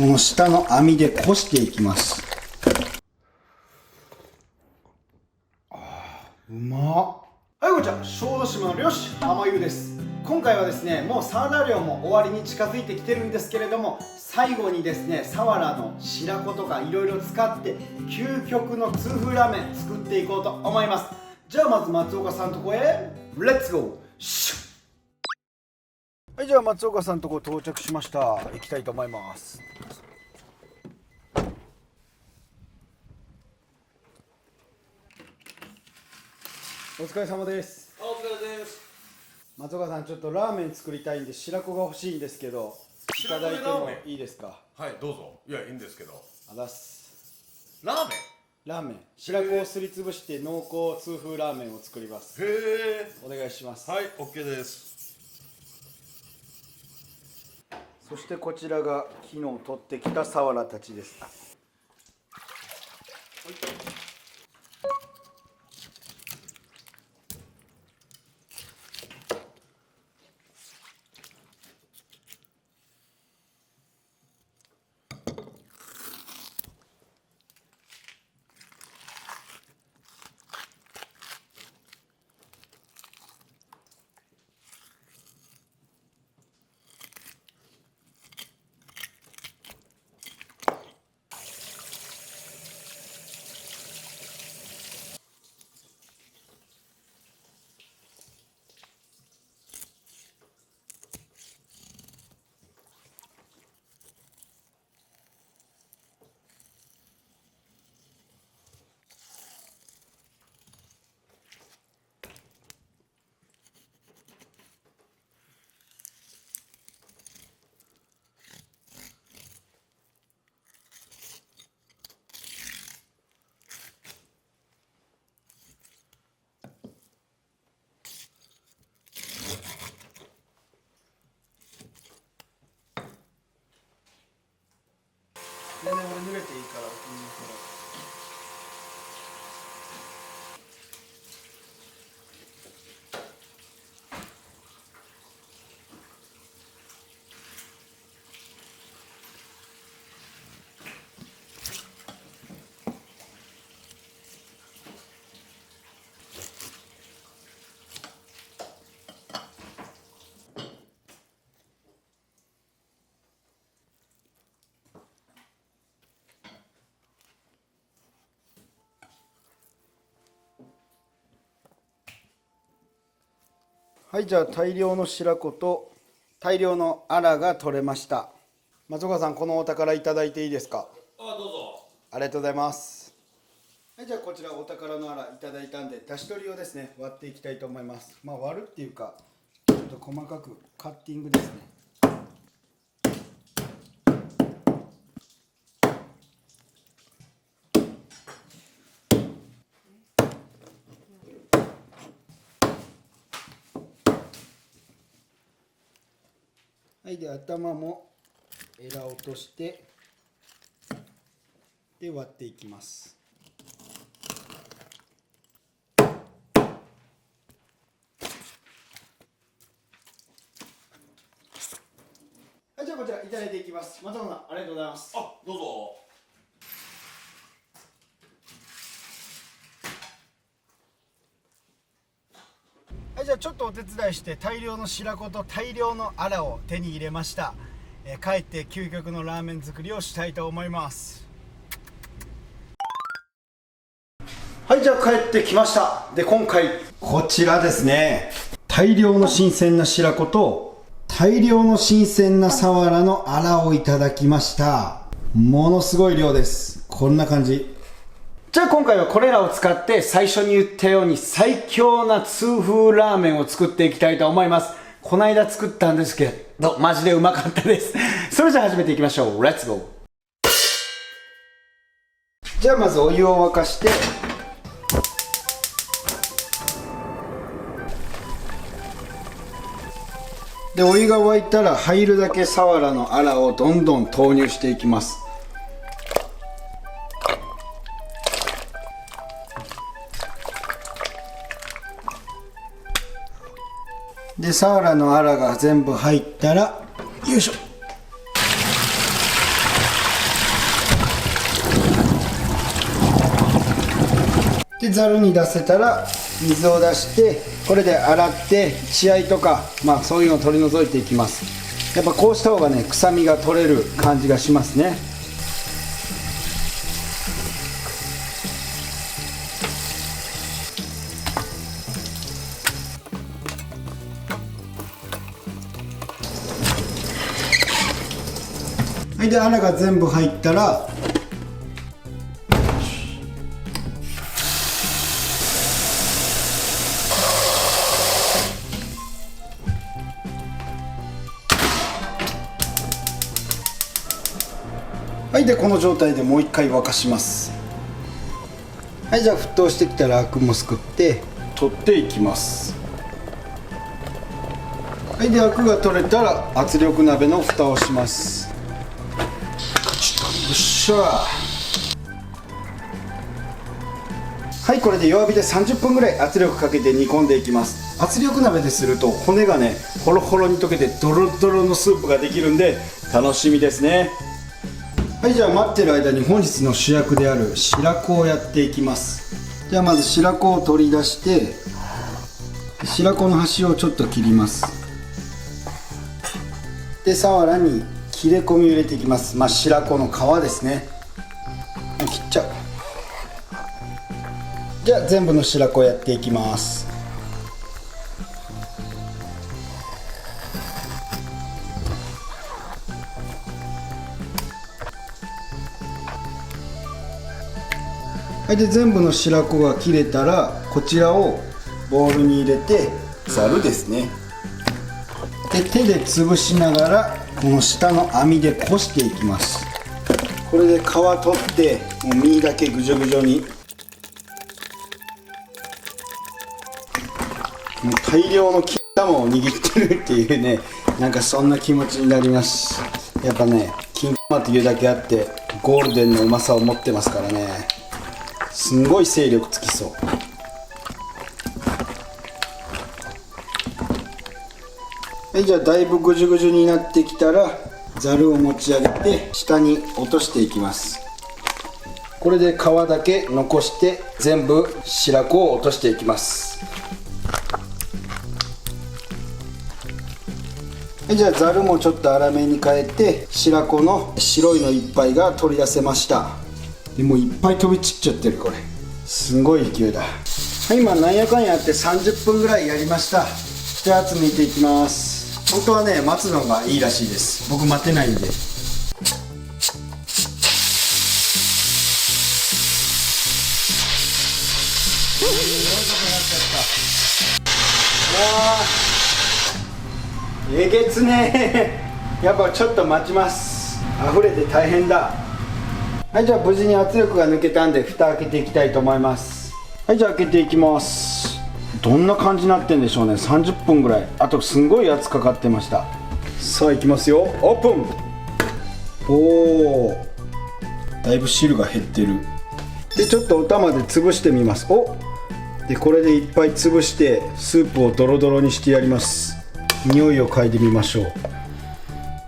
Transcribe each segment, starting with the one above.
この下の網でこしていきます。うまっ。はい、こんにちは。小豆島の漁師浜優です。今回はですね、もうサワラ漁も終わりに近づいてきてるんですけれども、最後にですね、サワラの白子とかいろいろ使って究極の痛風ラーメン作っていこうと思います。じゃあまず松岡さんとこへレッツゴー。シュッ。はい、じゃあ松岡さんとこ到着しました。行きたいと思います。お疲れ様です。お疲れです。松岡さん、ちょっとラーメン作りたいんで白子が欲しいんですけど、いただいてもいいですか？はい、どうぞ。いや、いいんですけど。あざっす。ラーメラーメン、白子をすりつぶして濃厚痛風ラーメンを作ります。ン。へえ。お願いします。はい、オッケーです。そしてこちらが昨日取ってきたサワラたちです。全然俺濡れていいから気にせろ。はい、じゃあ大量の白子と大量のアラが取れました。松岡さん、このお宝いただいていいですか？あ、どうぞ。ありがとうございます。はい、じゃあこちらお宝のアラいただいたんで、出し取りをですね割っていきたいと思います。まあ割るっていうか、ちょっと細かくカッティングですね。はい、で頭もエラ落としてで割っていきます。はい、じゃあこちらいただいていきます。松岡さん、ありがとうございます。あ、どうぞ。はい、じゃあちょっとお手伝いして大量の白子と大量のアラを手に入れました。帰って究極のラーメン作りをしたいと思います。はい、じゃあ帰ってきました。で、今回こちらですね、大量の新鮮な白子と大量の新鮮なサワラのアラをいただきました。ものすごい量です。こんな感じ。じゃあ今回はこれらを使って最初に言ったように最強な痛風ラーメンを作っていきたいと思います。こないだ作ったんですけどマジでうまかったです。それじゃあ始めていきましょう。レッツゴー。じゃあまずお湯を沸かして、でお湯が沸いたら入るだけサワラのアラをどんどん投入していきます。でサワラのアラが全部入ったら、よいしょ。でざるに出せたら水を出して、これで洗って血合いとか、そういうのを取り除いていきます。やっぱこうした方がね、臭みが取れる感じがしますね。はい、でアラが全部入ったら、はい、でこの状態でもう一回沸かします。はい、じゃあ沸騰してきたらアクもすくって取っていきます。はい、でアクが取れたら圧力鍋の蓋をします。よっしゃ。はい、これで弱火で30分ぐらい圧力かけて煮込んでいきます。圧力鍋ですると骨がねホロホロに溶けてドロドロのスープができるんで楽しみですね。はい、じゃあ待ってる間に本日の主役である白子をやっていきます。じゃあまず白子を取り出して、白子の端をちょっと切ります。でさわらに切れ込みを入れていきます。白子の皮ですね。切っちゃう。じゃあ全部の白子をやっていきます。はい、で全部の白子が切れたらこちらをボウルに入れて、ざるですね。で手で潰しながらこの下の網でこしていきます。これで皮取ってもう身だけぐじょぐじょに、もう大量の金玉を握ってるっていうね、なんかそんな気持ちになります。やっぱね、金玉というだけあってゴールデンのうまさを持ってますからね、すんごい勢力つきそう。はい、じゃあだいぶぐじゅぐじゅになってきたらざるを持ち上げて下に落としていきます。これで皮だけ残して全部白子を落としていきます。はい、じゃあざるもちょっと粗めに変えて白子の白いのいっぱいが取り出せました。でもういっぱい飛び散っちゃってる。これすごい勢いだ。はい、今なんやかんやって30分ぐらいやりました。じゃあ圧抜いていきます。本当はね待つのがいいらしいです。僕待てないんで。えげつねえやっぱちょっと待ちます。溢れて大変だ。はい、じゃあ無事に圧力が抜けたんで蓋開けていきたいと思います。はい、じゃあ開けていきます。どんな感じになってんでしょうね。30分ぐらい、あとすんごい圧かかってました。さあいきますよ、オープン。おお、だいぶ汁が減ってる。でちょっとお玉で潰してみます。でこれでいっぱい潰してスープをドロドロにしてやります。匂いを嗅いでみましょ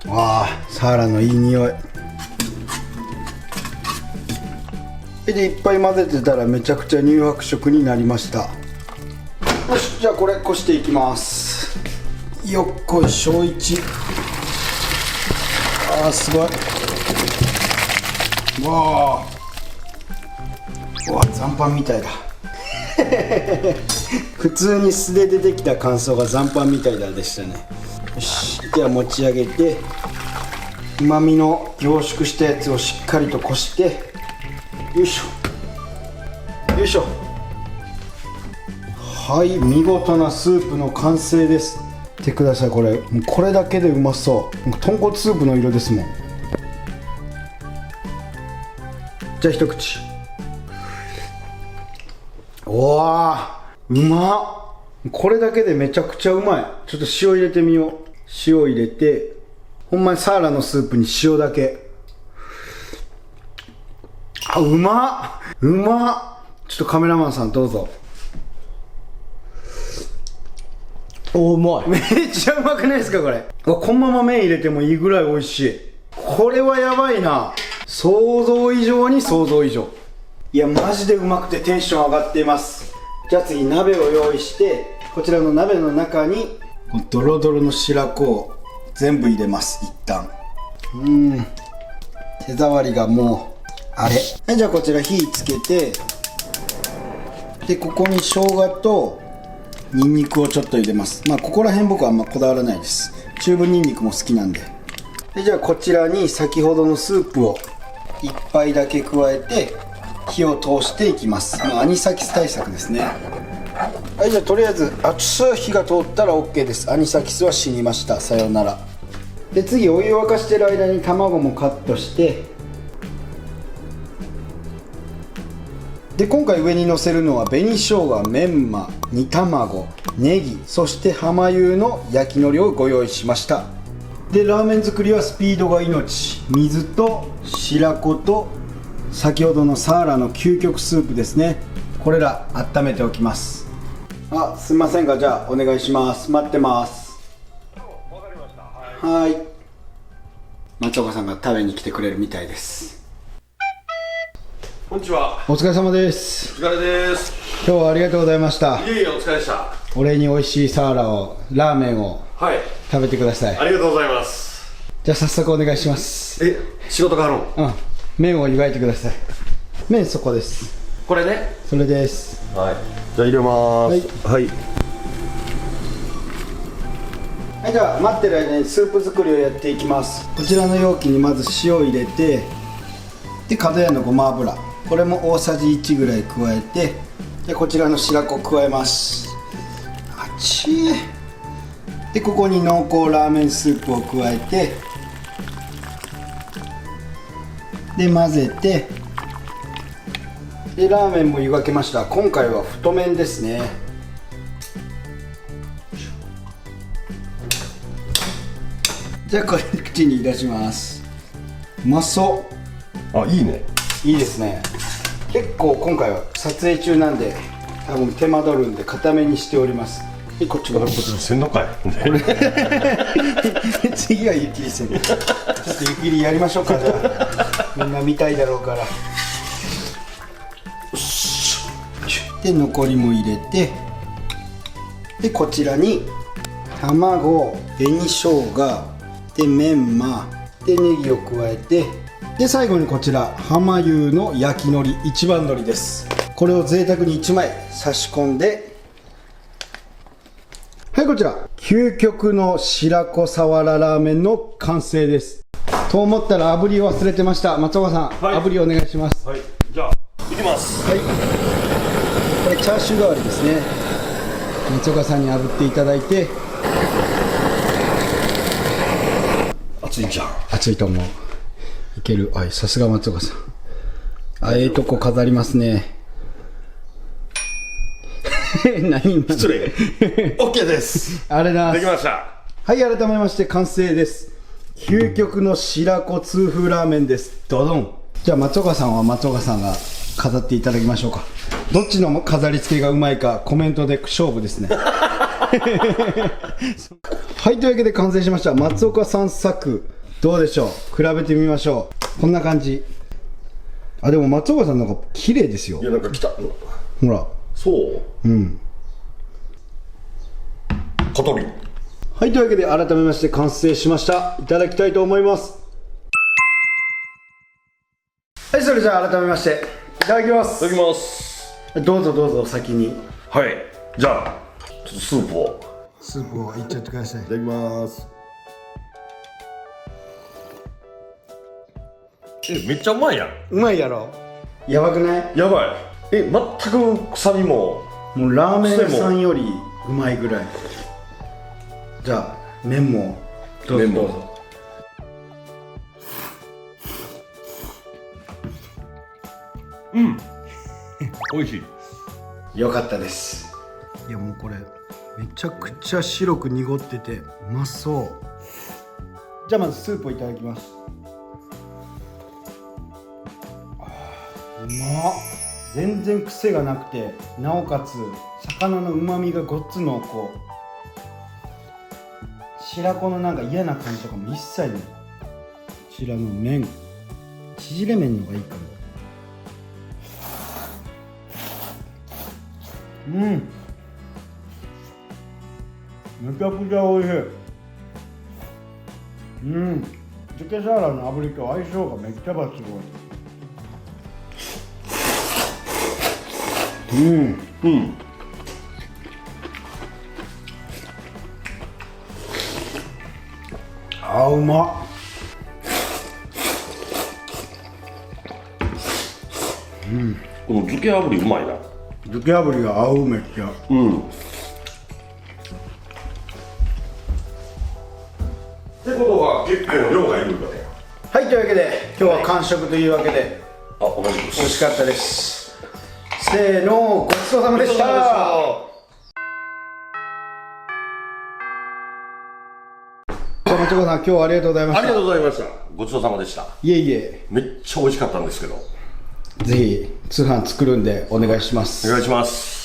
う。わあ、サーラのいい匂いでいっぱい混ぜてたらめちゃくちゃ乳白色になりました。よし、じゃあこれこしていきます。よっこいしょ1。あーすごい。わあ、うわ残飯みたいだ普通に素で出てきた感想が残飯みたいだでしたね。よし、では持ち上げてうまみの凝縮したやつをしっかりとこして、よいしょよいしょ。はい、見事なスープの完成です。見てください、これもうこれだけでうまそう。豚骨スープの色ですもん。じゃあ一口。おわー、うまっ。これだけでめちゃくちゃうまい。ちょっと塩入れてみよう。塩入れて、ほんまにサーラのスープに塩だけ。あ、うまっうまっ。ちょっとカメラマンさんどうぞ。お、うまい。めっちゃうまくないですかこれ。このまま麺入れてもいいぐらい美味しい。これはやばいな。想像以上に想像以上。いやマジでうまくてテンション上がっています。じゃあ次鍋を用意して、こちらの鍋の中にこのドロドロの白子を全部入れます。一旦手触りがもうあれ。はい、じゃあこちら火つけて、でここに生姜とニンニクをちょっと入れます。まあここら辺僕はあんまこだわらないです。チューブニンニクも好きなんで。でじゃあこちらに先ほどのスープを1杯だけ加えて火を通していきます。アニサキス対策ですね。はい、じゃあとりあえず火が通ったら OK です。アニサキスは死にました。さようなら。で次お湯を沸かしてる間に卵もカットして、で今回上にのせるのは紅生姜、メンマ、煮卵、ネギ、そして浜油の焼き海苔をご用意しました。でラーメン作りはスピードが命。水と白子と先ほどのサーラの究極スープですね。これら温めておきます。あ、すいませんが、じゃあお願いします。待ってます。わかりました。はい。松岡さんが食べに来てくれるみたいです。こんにちは。お疲れ様です。お疲れです。今日はありがとうございました。いえいえ、お疲れでした。お礼に美味しいサーラを、ラーメンをはい。食べてください。ありがとうございます。じゃあ早速お願いします。え、仕事があるの？麺を湯がいてください。麺そこです。これね。それです。はい。じゃあ入れまーす。はい。はい、じゃあ待ってる間にスープ作りをやっていきます。こちらの容器にまず塩を入れて、で角屋のごま油、これも大さじ1ぐらい加えて、でこちらの白子を加えます。あっちー。でここに濃厚ラーメンスープを加えて、で混ぜて、でラーメンも湯がけました。今回は太麺ですね。じゃあこれ口に出します。うまそあ、いいね。う。いいですね。結構今回は撮影中なんで多分手間取るんで固めにしております。でこっちもこっちせんのかい。次は湯切りせん。ちょっと湯切りやりましょうか。じゃあみんな見たいだろうから。で残りも入れて、でこちらに卵、紅生姜でメンマでネギを加えて、で最後にこちら浜油の焼き海苔、一番海苔です。これを贅沢に1枚差し込んで、はい、こちら究極の白子さわらラーメンの完成です。と思ったら炙りを忘れてました。松岡さん、はい、炙りお願いします。はい、じゃあいきます。はい、これチャーシュー代わりですね。松岡さんに炙っていただいて。熱いんじゃん。熱いと思う。いける。はい、さすが松岡さん。あ、ええとこ飾りますね。何今の。失礼。OK です。あれだ。できました。はい、改めまして完成です。究極の白子痛風ラーメンです。ドドン。じゃあ松岡さんは松岡さんが飾っていただきましょうか。どっちの飾り付けがうまいかコメントで勝負ですね。はい、というわけで完成しました。松岡さん作どうでしょう。比べてみましょう。こんな感じ。あ、でも松岡さんなんか綺麗ですよ。いや、なんか来た。ほら。そう。うん。小鳥。はい、というわけで改めまして完成しました。いただきたいと思います。はい、それじゃあ改めましていただきます。いただきます。どうぞどうぞ先に。はい。じゃあちょっとスープを。スープをいっちゃってください。いただきます。めっちゃうまいやん。うまいやろ。やばくない？やばい。全く臭みも。もうラーメン屋さんよりうまいぐらい。じゃあ麺もどうぞどうぞ。うん。美味しい。よかったです。いやもうこれめちゃくちゃ白く濁っててうまそう。じゃあまずスープをいただきます。うまっ。全然癖がなくて、なおかつ魚の旨味がごっつ濃厚。白子のなんか嫌な感じとかも一切ない。こちらの麺、縮れ麺の方がいいかも。めちゃくちゃ美味しい。漬けサワラの炙りと相性がめっちゃ抜群。あ、うまっ。この漬け炙りうまいな。漬け炙りが合う、めっちゃ。ってことは結構量がいるんだね。はい、というわけで今日は完食というわけで、あ、同じで美味す。しかったです。せーの、ごちそうさまでした。じゃあ、松岡さん、今日はありがとうございました。ありがとうございました。ごちそうさまでした。いえいえ、めっちゃ美味しかったんですけど。ぜひ通販作るんでお願いします。お願いします。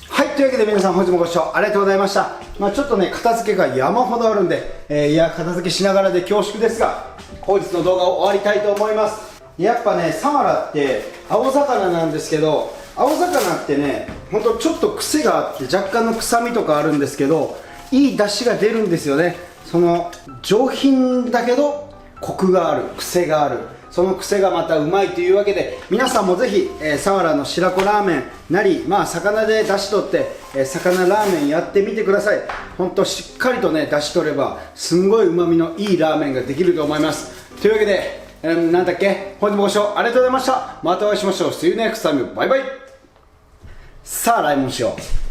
はい、というわけで皆さん本日もご視聴ありがとうございました。ちょっとね、片付けが山ほどあるんで、いや、片付けしながらで恐縮ですが、本日の動画を終わりたいと思います。やっぱね、サワラって青魚なんですけど、青魚ってね、ほんとちょっと癖があって若干の臭みとかあるんですけど、いい出汁が出るんですよね。その上品だけどコクがある、癖がある、その癖がまたうまいというわけで、皆さんもぜひ、サワラの白子ラーメンなり、魚で出汁取って、魚ラーメンやってみてください。ほんとしっかりとね出汁取ればすんごいうまみのいいラーメンができると思います。というわけで、なんだっけ、本日もご視聴ありがとうございました。またお会いしましょう。See you next time. バイバイ。さあ、来門しよう。